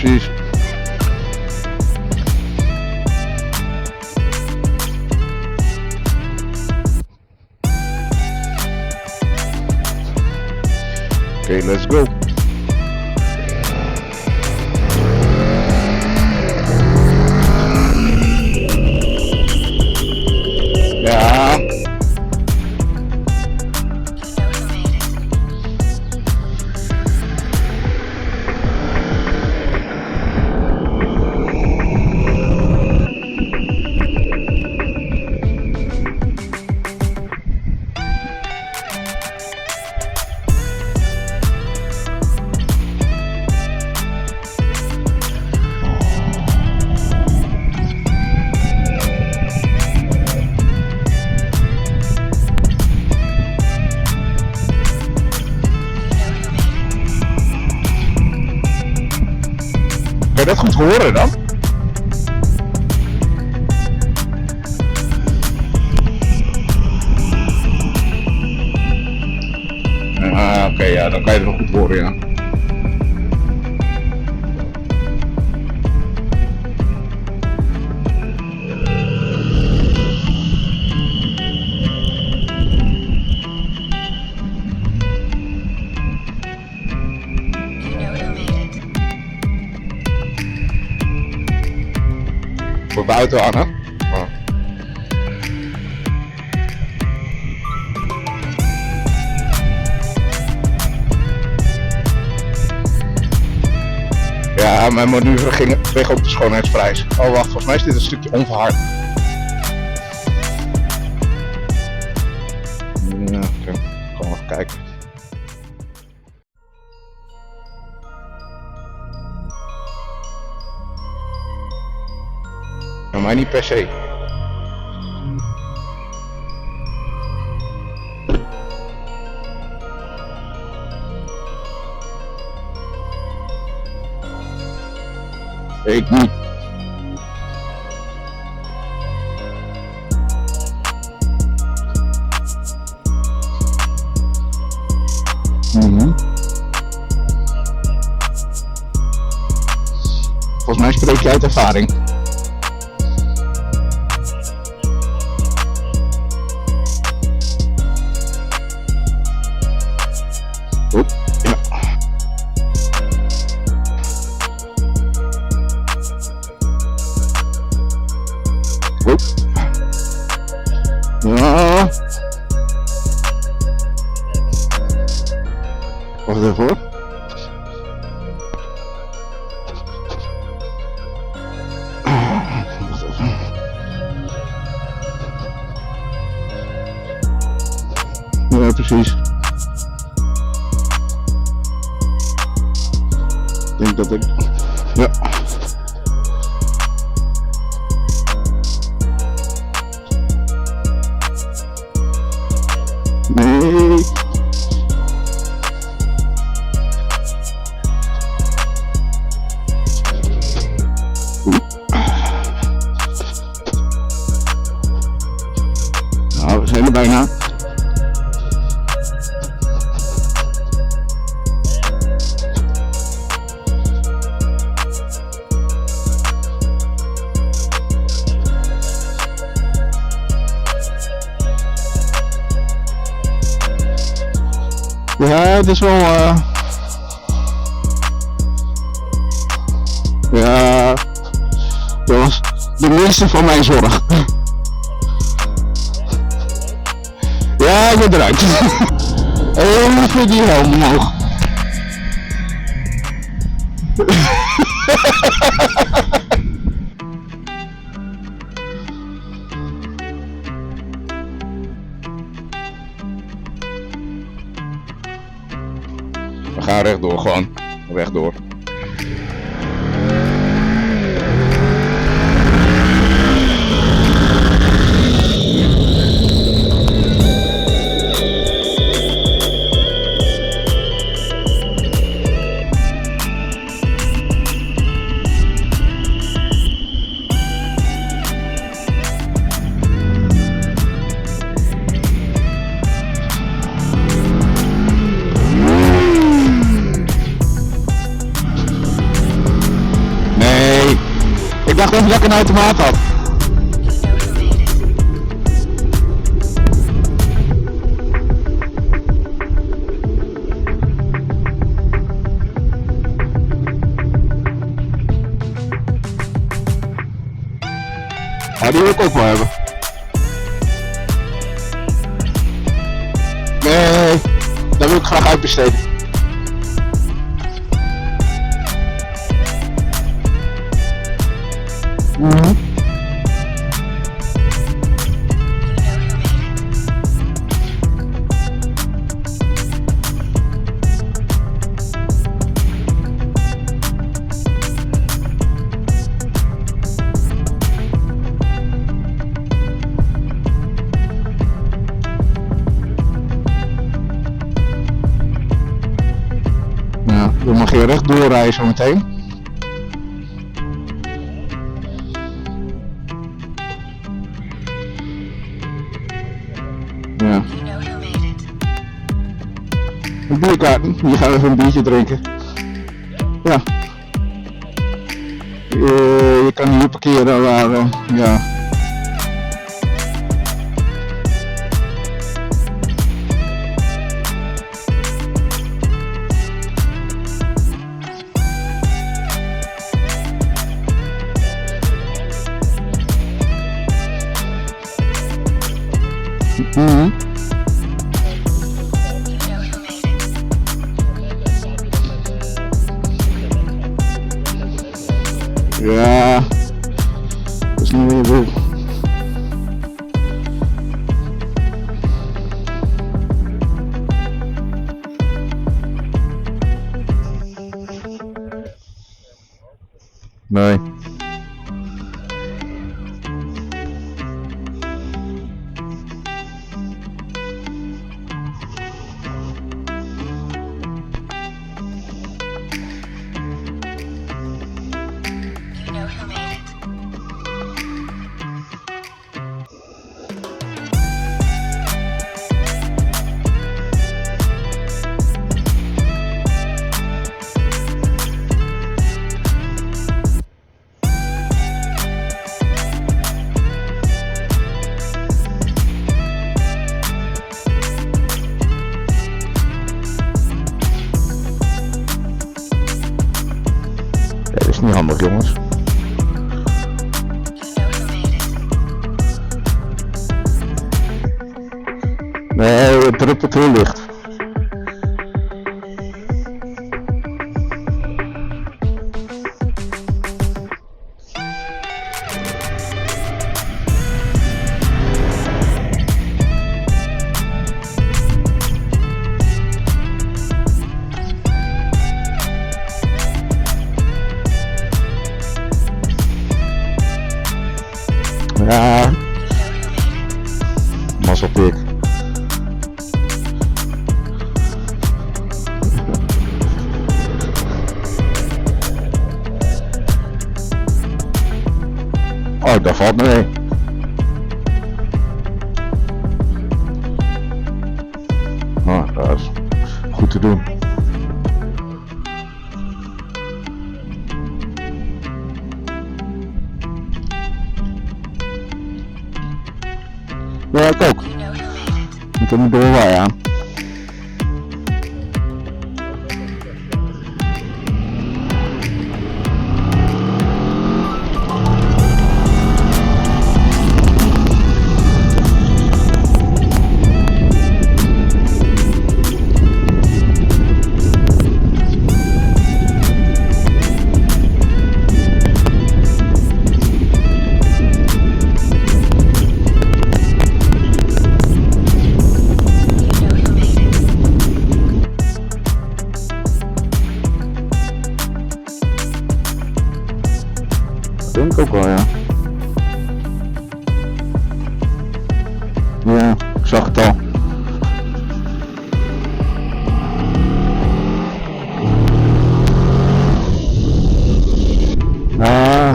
precies. Oké, let's go. Ja. Kan je dat goed horen dan? Oké, ja, dan kan je het nog goed horen, ja. Voor buiten aan, hè? Oh. Ja, mijn manoeuvre ging weg op de schoonheidsprijs. Oh wacht, volgens mij is dit een stukje onverhard. Ja, oké. Gewoon even kijken. Nou, mij niet per se. Ik niet. Volgens mij spreek je uit ervaring. Oep, ja. Oep. Ja. Wacht even hoor. Ja, precies. Ik denk dat ik... Ja. Nee. Nou, we zijn er bijna. Ja, het is wel ja, dat was de minste van mijn zorg. Ja, ik ben eruit. Even die helm omhoog. We gaan rechtdoor, gewoon rechtdoor. dacht even dat ik een automaat had. Ja, die wil ik ook wel hebben. Nee, dat wil ik graag uitbesteden. Dan mag je recht doorrijden zo meteen. Ja. Een bierkaarten, je gaat even een biertje drinken. Ja. Je kan hier parkeren waar, ja. Ja, dat is niet meer wil. Nee. Dat is niet handig, jongens. Nee, het druppelt heel licht. Ja, mazzelpik. Oh, dat valt mee. Nou, dat is goed te doen. Ja, ik ook. Ik heb mijn doorwaai aan. Denk ook wel, ja. Ja, ik zag het al. Ah.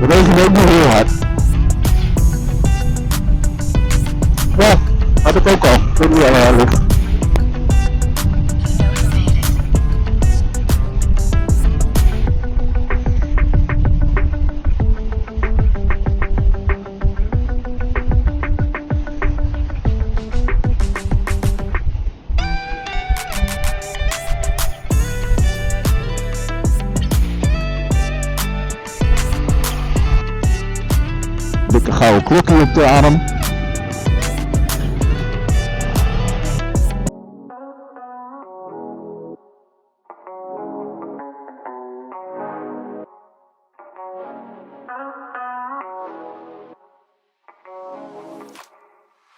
Het regent ook nog heel hard. Ja, had ik ook al. Ik weet niet waar het ligt. Dikke gouden klokje op de arm.